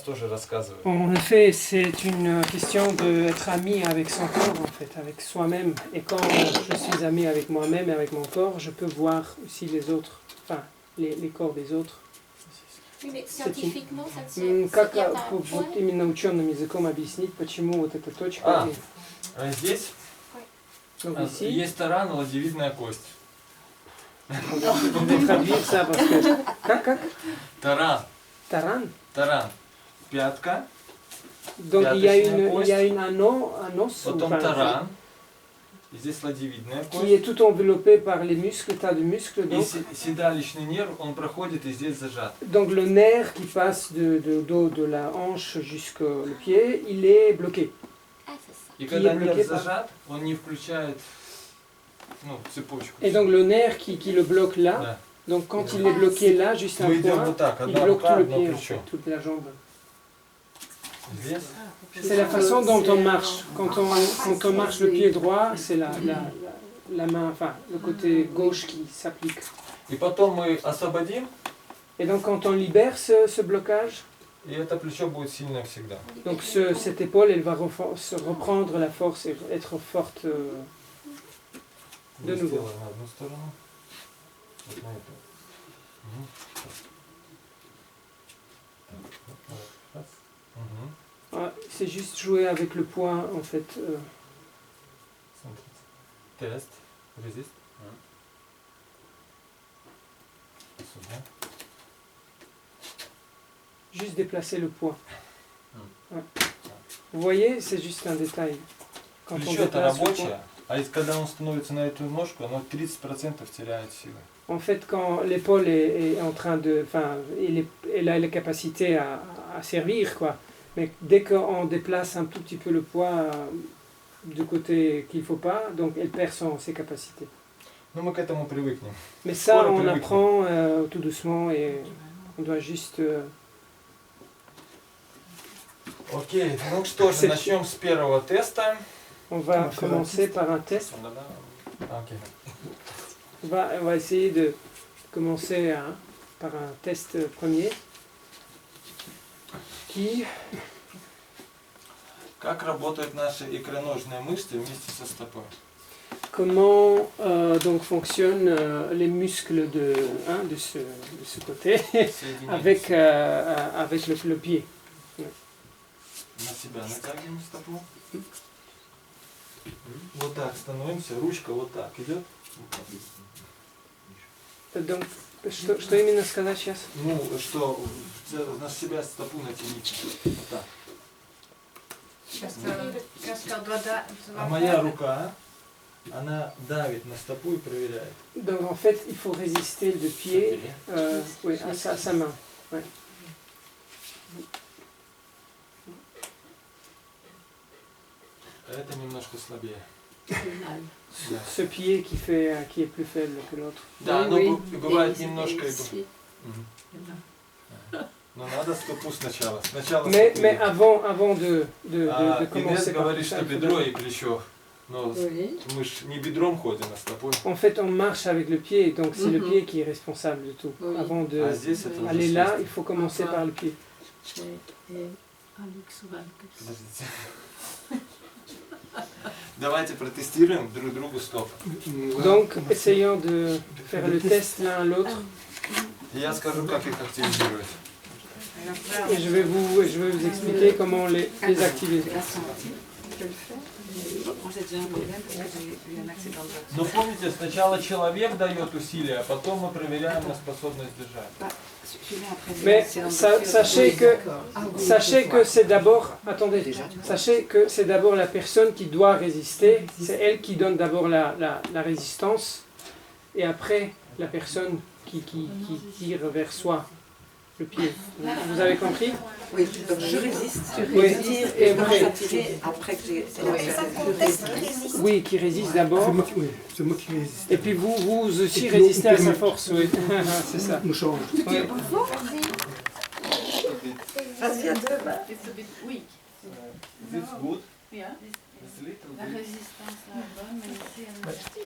тоже рассказывает. En effet, c'est une question d'être ami avec son corps, en fait, avec soi-même. Et quand je suis ami avec moi-même et avec mon corps, je peux voir aussi les autres, enfin, les corps des autres. Oui, mais scientifiquement, ça tient. Как Il y a un вот point. именно ученым языком объяснить, почему вот эта точка... Здесь Donc ici, есть таран, ладьевидная кость. je vais traduire ça parce que... Как? Таран. Таран. Таран. Пятка. Donc il y a un os, Потом enfin, таран. И здесь ладьевидная qui кость. est tout enveloppé par les muscles, tas de muscles. И Donc, седалищный нерв, он проходит и здесь зажат. donc le nerf qui passe du dos de la hanche jusqu'au pied, il est bloqué. Ah, c'est ça. И Qui когда est bloqué нерв par- зажат, он не включает цепочку. Et donc le nerf qui le bloque là, Да. donc quand il est bloqué là, juste un Мы идем point, вот так, il одна bloque tout рука, le одно pied, en плечо. fait, toute la jambe. Здесь. C'est la façon dont on marche. Quand on marche le pied droit, c'est la main, enfin le côté gauche qui s'applique. И потом мы освободим, Et donc quand on libère ce blocage, и это плечо будет сильно всегда. donc cette épaule, elle va se reprendre la force et être forte. De nouveau. Сделаем на одну сторону. Вот на эту. Мгм. Раз. Мгм. Ah, c'est juste jouer avec le poids en fait. Смотрите. Тест. Резист. Сюда. Juste déplacer le poids. Mm. Ouais. Vous voyez, c'est juste un détail. Quand on Плечо-то déplace le poids. рабочее, а когда он становится на эту ножку, оно 30% теряет силы. En fait, quand l'épaule est en train de... Enfin, elle a la capacité à servir, quoi. Mais dès qu'on déplace un tout petit peu le poids du côté qu'il ne faut pas, donc elle perd ses capacités. Но мы к этому привыкнем. Mais ça, Скоро on привыкнем. apprend tout doucement et on doit juste... Окей, ну что же, C'est- начнем с первого теста. On va commencer par un test. Окей. On va essayer de commencer par un test premier. Qui... Как работают наши икроножные мышцы вместе со стопой? Comment donc fonctionnent les muscles de ce côté avec, avec le pied. На себя натягиваем стопу. Вот так становимся, ручка вот так идет. Donc, что именно сказать сейчас? Ну, что на себя стопу натяните. Вот так. А моя рука, она давит на стопу и проверяет. Donc en fait, il faut résister le pied oui, à sa main. Ouais. Это немножко слабее. Ce pied qui est plus faible que l'autre. Да, Oui, но oui. бывает Et немножко... ici. Мгм. Но надо стопу сначала. Сначала Mais стопу. avant de Инесс commencer par говорит, tout ça, что il faut бедро и плечо. Но Oui. мы ж не бедром ходим, а стопой. En fait, on marche avec le pied, donc c'est le Mhm. pied qui est responsable de tout. Oui. Avant de А здесь это уже aller là, свойство. il faut commencer par le pied. Подождите. Давайте протестируем друг другу стопы. Donc, essayons de faire le test l'un à l'autre. И я скажу, как их активизировать. Et je vais vous expliquer comment les activer. Moi j'ai déjà un problème parce que j'ai eu un accident de voiture. Но помните, сначала человек дает усилия, а потом мы проверяем на способность держать. J'ai eu un Mais accident de voiture. sachez que c'est d'abord, attendez, sachez que c'est d'abord la personne qui doit résister, c'est elle qui donne d'abord la résistance, et après la personne qui tire vers soi le pied. Vous avez compris? Oui, donc je résiste, Oui. je tire Et et je commence après- à tirer après que j'ai... Oui, qui résiste d'abord, C'est moi qui résiste. et puis vous aussi Et puis, résistez à sa permet- force, oui. C'est ça. Nous change. Ouais. Vas-y, à deux mains. It's a bit weak. This good. Yeah. This little La bit. résistance est bonne, mais ici, elle